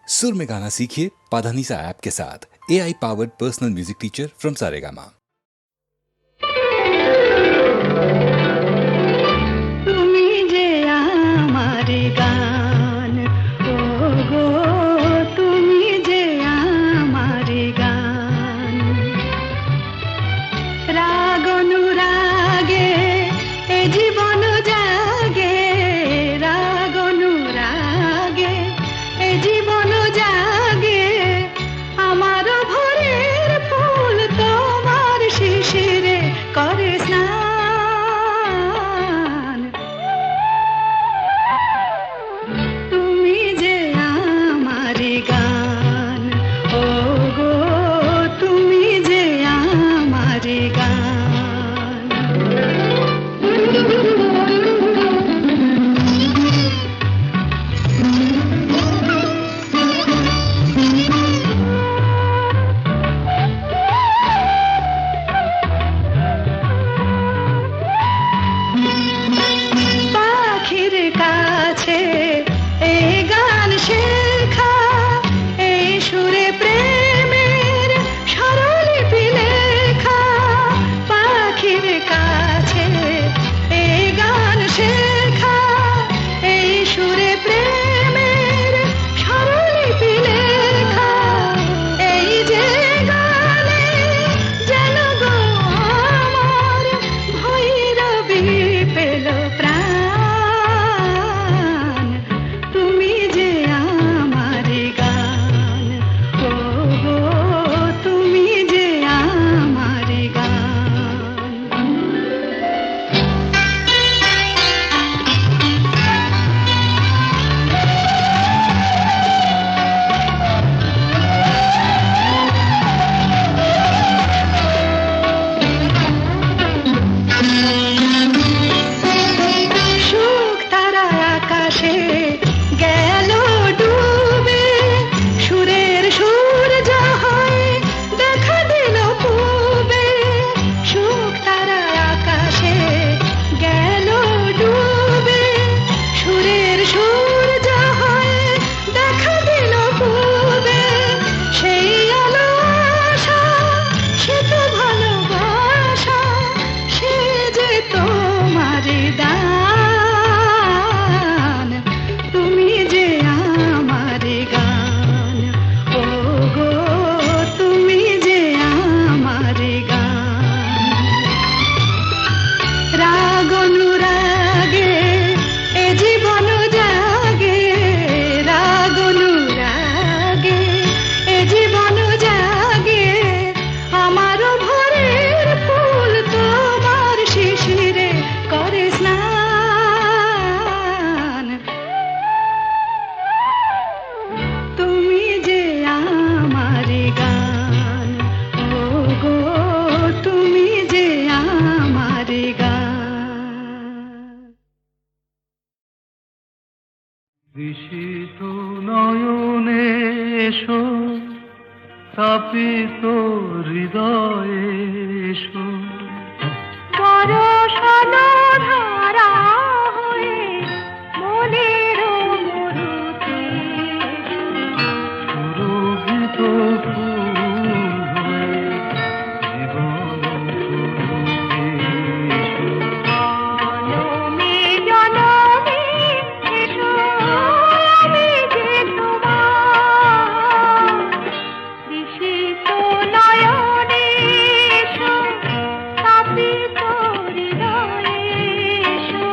सुर में गाना सीखिए पाधानीसा ऐप के साथ। AI powered personal music teacher from Saregama. বিশিত নয়নে এসো, তাপিত হৃদয়ে এসো, বরষণ ধারা হয়ে মনের মরুতে সুরভিত ফুল হয়ে জীবন ফুলতে এসো। জনমে জনমে এসো, আমি যে তোমার বিশিত নয়নে এসো, তাপিত হৃদয়ে এসো।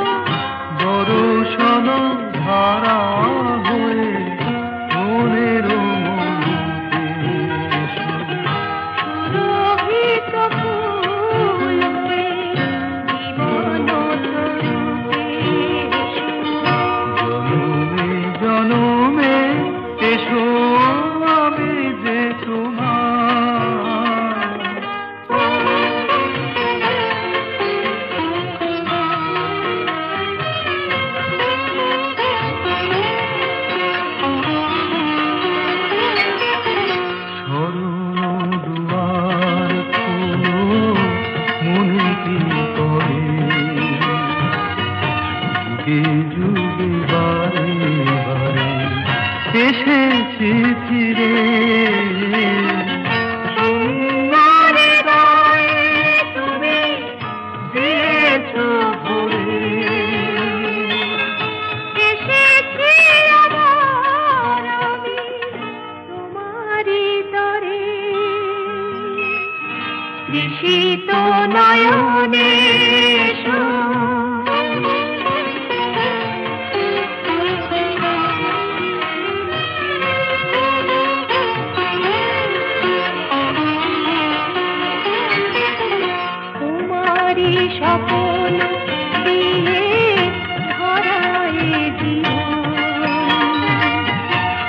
চিঠিরে তোমার হৃদয়ে তুমি দিয়েছো ভরে এসেছি আবার আমি তোমারই তরে তৃষিত নয়নে এসো তোমারই স্বপ্ন দিয়ে ধরায় জীবন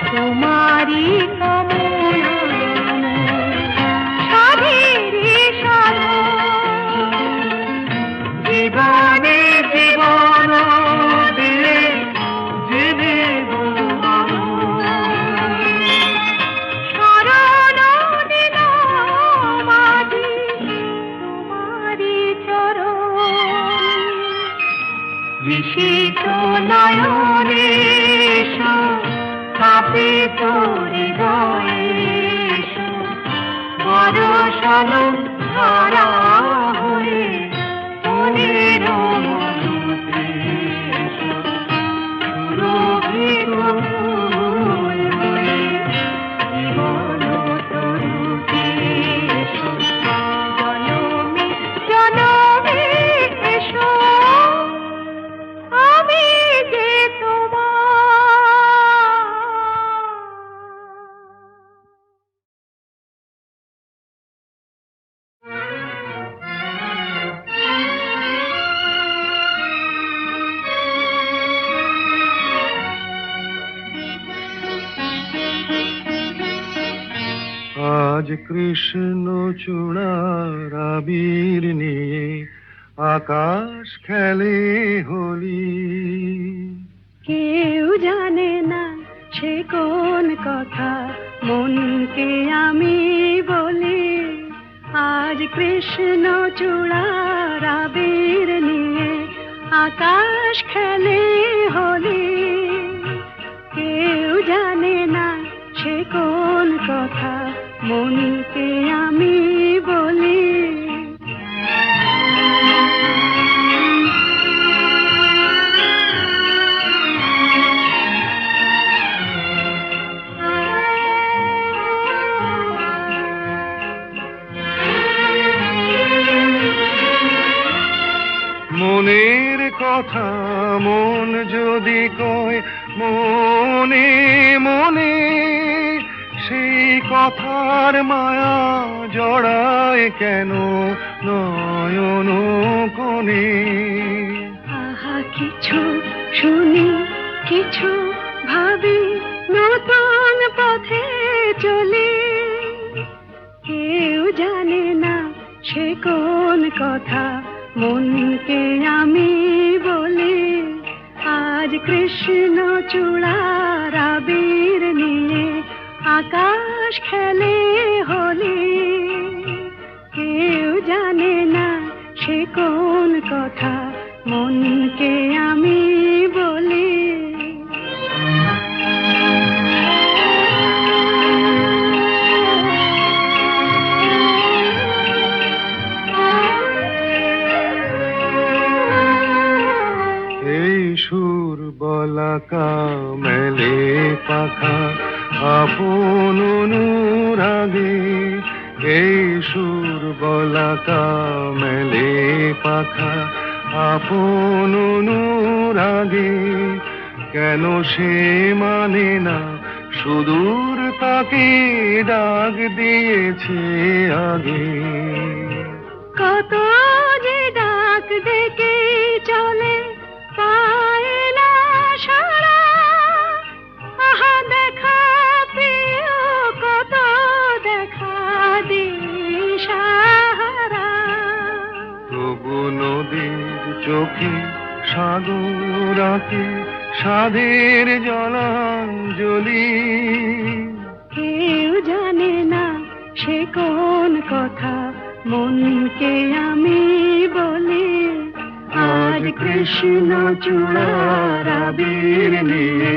তোমারই কামনা সাধেরে সাধন জীবনে জীবন দিয়ে জীবিত শরণ নিলাম আজি তোমারই চরণ বিশিত নয়নে এসো স্থাপিত হৃদয়ে এসো বরষালো ধারা হয়ে মনের মধুতে এসো সুরভিত ফুল হয়ে জীবন তরুতে এসো জনমে জনমে এসো আমি যে আজ কৃষ্ণ চূড়ার আবির নিয়ে আকাশ খেলে হোলি কেউ জানে না সে কোন কথা মনকে আমি বলি আজ কৃষ্ণ চূড়ার আবির নিয়ে আকাশ খেলে হোলি কেউ জানে না সে কোন কথা মনকে আমি বলি মনের কথা মন যদি কয় মনে মনে সেই কথার মায়া জড়ায় কেন নয়ন কোণে আহা কিছু শুনি কিছু ভাবি নতুন পথে চলি কেউ জানে না সে কোন কথা মনকে আমি বলি আজ কৃষ্ণ চূড়ার আবির নিয়ে আকাশ খেলে হোলি কেউ জানে না সে কোন কথা মনকে আমি বলি এই সুর বলাকা মেলে পাখা আপন অনুরাগে এই সুর বলাকা মেলে পাখা আপন অনুরাগে কেন সে মানে না সুদূর তাকে ডাক দিয়েছে আগে কত যে ডাক ডেকে চলে পায় না সারা আহা দেখা প্রিয় কত দেখা দিশাহারা তবু নদীর চোখে সাগর আঁকে সাধের জলাঞ্জলি কেউ জানে না সে কোন কথা মনকে আমি বলি আজ কৃষ্ণ চূড়ার আবির নিয়ে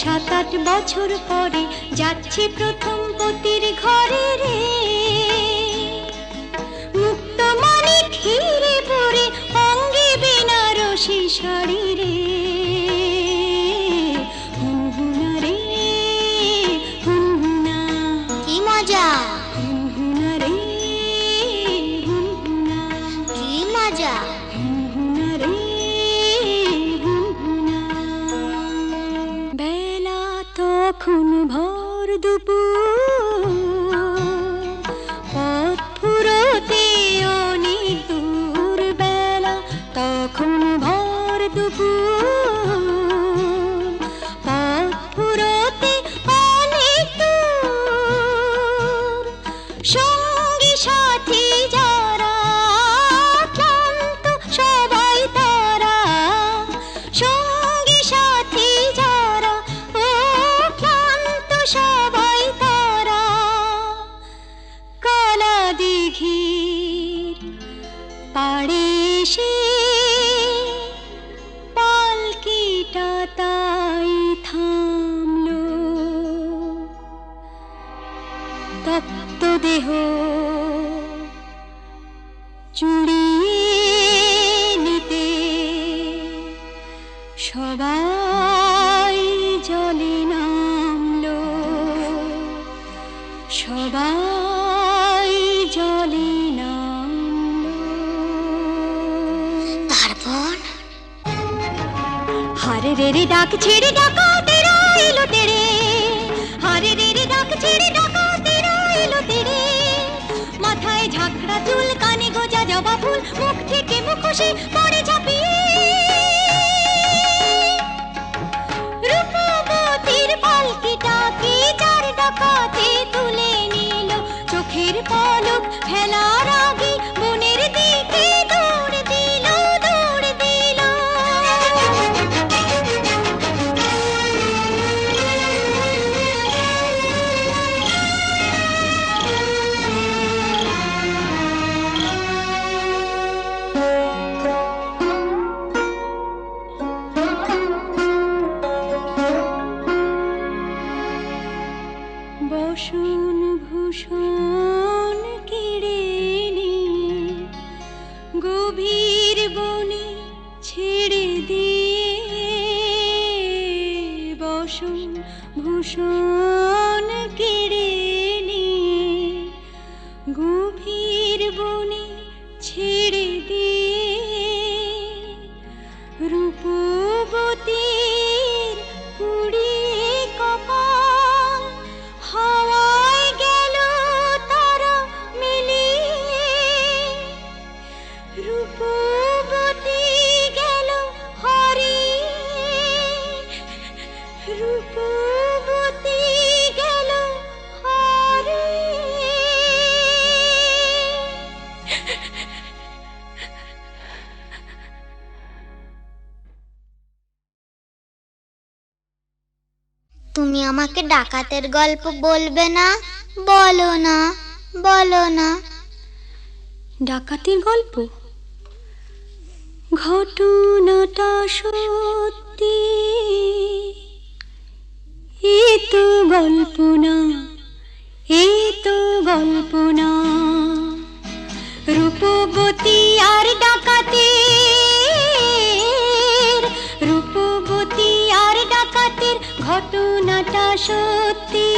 7-8 বছর পরে যাচ্ছি প্রথম পতির ঘরে রে, মুক্ত মানিক হিরে পরে অঙ্গে বেনারসি শাড়ি রে, হুনহুনা রে হুনহুনা, কি মজা, হুনহুনা রে হুনহুনা, কি মজা। হুনহুনা রে হুনহুনা। বেলা তখন ভর দুপুর, পথ ফুরোতে অনেক দূর, বেলা তখন ভর দুপুর, পথ ফুরোতে অনেক দূর, সঙ্গী সাথী যারা ক্লান্ত সবাই তারা, সঙ্গী সাথী যারা ও ক্লান্ত সবাই তারা, কালা দিঘির পাড়ে এসে পালকিটা তাই থামলো, তপ্ত দেহ চুড়িয়ে নিতে সবাই জলে নামলো, সবাই জলে নামলো। তারপর হারে রে রে ডাক ছেড়ে ডাকা তেরা এলো তেরে, হারে রে রে ডাক ছেড়ে ডাকা তেরা এলো তেরে, মাথায় ঝাঁকড়া চুল, কানে গোজা জবা ফুল, মুখ থেকে মুখোশে পড়ে ঝাঁপিয়ে, রূপবতীর পালকিটাকে চার ডাকাতে তুলে নিল, চোখের পলক ফেলার আগে মনের দিকে দৌড় দিল, দৌড় দিল। বসন ভূষণ কেড়ে নিয়ে গভীর বনে ছেড়ে দিয়ে, বসন ভূষণ কেড়ে নিয়ে গভীর বনে ছেড়ে দিয়ে, রূপবতীর পুড়িয়ে কপাল হাওয়ায় গেল তারা মিলিয়ে, রূপবতী গেল হারিয়ে, রূপবতী গেল হারিয়ে। তুমি আমাকে ডাকাতের গল্প বলবে না? বলো না, বলো না। ডাকাতির গল্প? ঘটনাটা সত্যি, এ তো গল্প না, এ তো গল্প না। রূপবতী আর ডাকাতের, রূপবতী আর ডাকাতের ঘটনাটা সত্যি,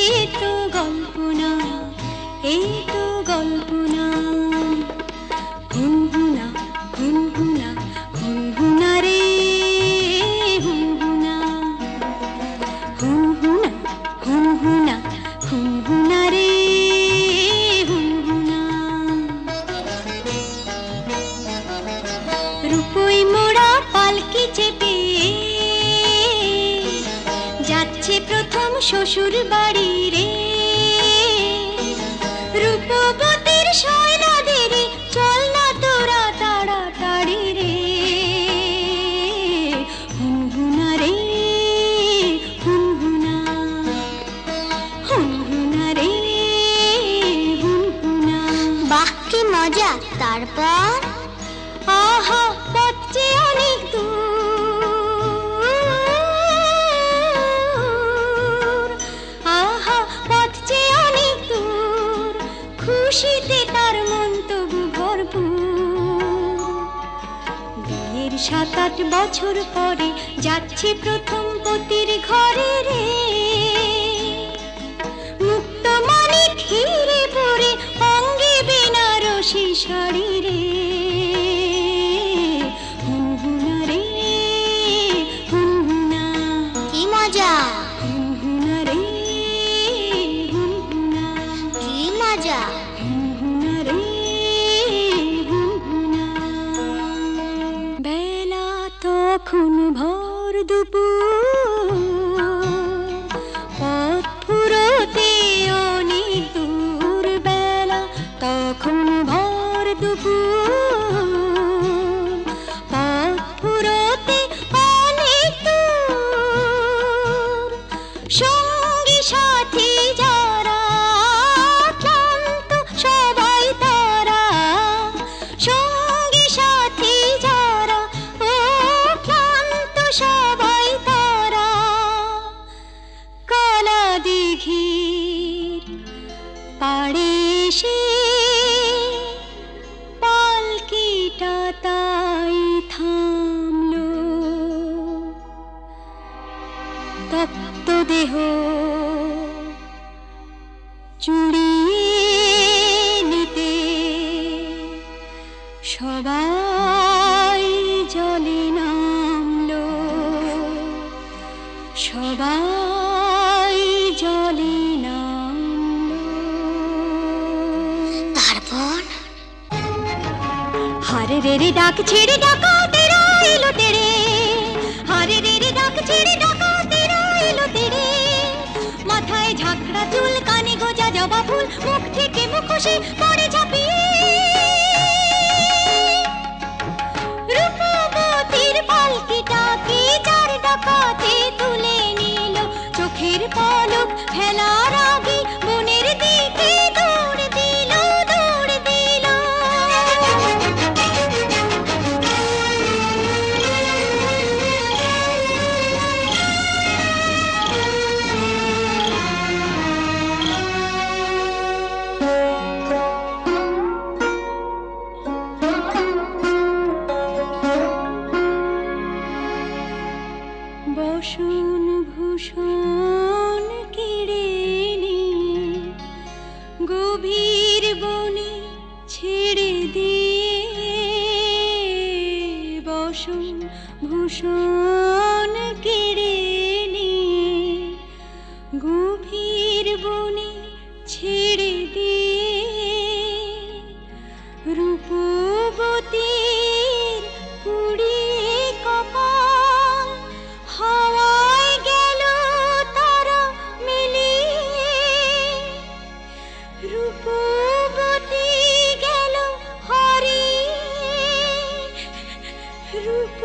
এ তো গল্প না, এ তো গল্প না। হুনহুনা হুনহুনা হুনহুনা রে হুনহুনা, হুনহুনা হুনহুনা হুনহুনা রে হুনহুনা। রূপই মোড়া পালকি চেপে যাচ্ছে প্রথম শ্বশুর বাড়ি রে, রূপবতীর শয়নাদের চল না তোরা তাড়াতাড়ি রে, হুনহুনা রে হুনহুনা, হুনহুনা রে হুনহুনা। বাহ কি মজা। তারপর আহা পথে অনেক দূর, 6 বছর পরে যাচ্ছি প্রথম পতির ঘরে রে, মুক্ত মানে ঘিরে পরে অঙ্গে বেনারসি শাড়ি রে, হুনহুনা রে হুনহুনা, কি মজা, হুনহুনা রে হুনহুনা, কি মজা। হুনহুনা রে হুনহুনা। বেলা তখন ভর দুপুর, পথ ফুরোতে অনেক দূর, বেলা তখন ভর দুপুর, পথ ফুরোতে অনেক দূর, সঙ্গী সাথী যারা ক্লান্ত সবাই তারা, সঙ্গী সাথী যারা ও ক্লান্ত সবাই তারা, কালা দিঘির পাড়ে এসে পালকিটা তাই থামলো, তপ্ত দেহ চুড়িয়ে নিতে সবাই জলে নামলো, সবাই জলে নামলো। তারপর হারে রে রে ডাক ছেড়ে ডাকাতেরা এলো তেরে, হারে রে রে ডাক ছেড়ে ডাকাতেরা এলো তেরে, মাথায় ঝাঁকড়া চুল, কানে গোজা জবা ফুল, মুখ থেকে মুখোশে পড়ে ঝাঁপিয়ে, রূপবতীর পালকিটাকে চার ডাকাতে তুলে নিল, চোখের পলক ফেলার আগে বনের দিকে দৌড় দিল, দৌড় দিল। বসন ভূষণ কেড়ে নিয়ে গভীর বনে ছেড়ে দিয়ে, বসন ভূষণ কেড়ে নিয়ে গভীর বনে ছেড়ে দিয়ে, রূপবতীর পুড়িয়ে কপাল হাওয়ায় গেল তারা মিলিয়ে, রূপবতী গেল হারিয়ে, রূপ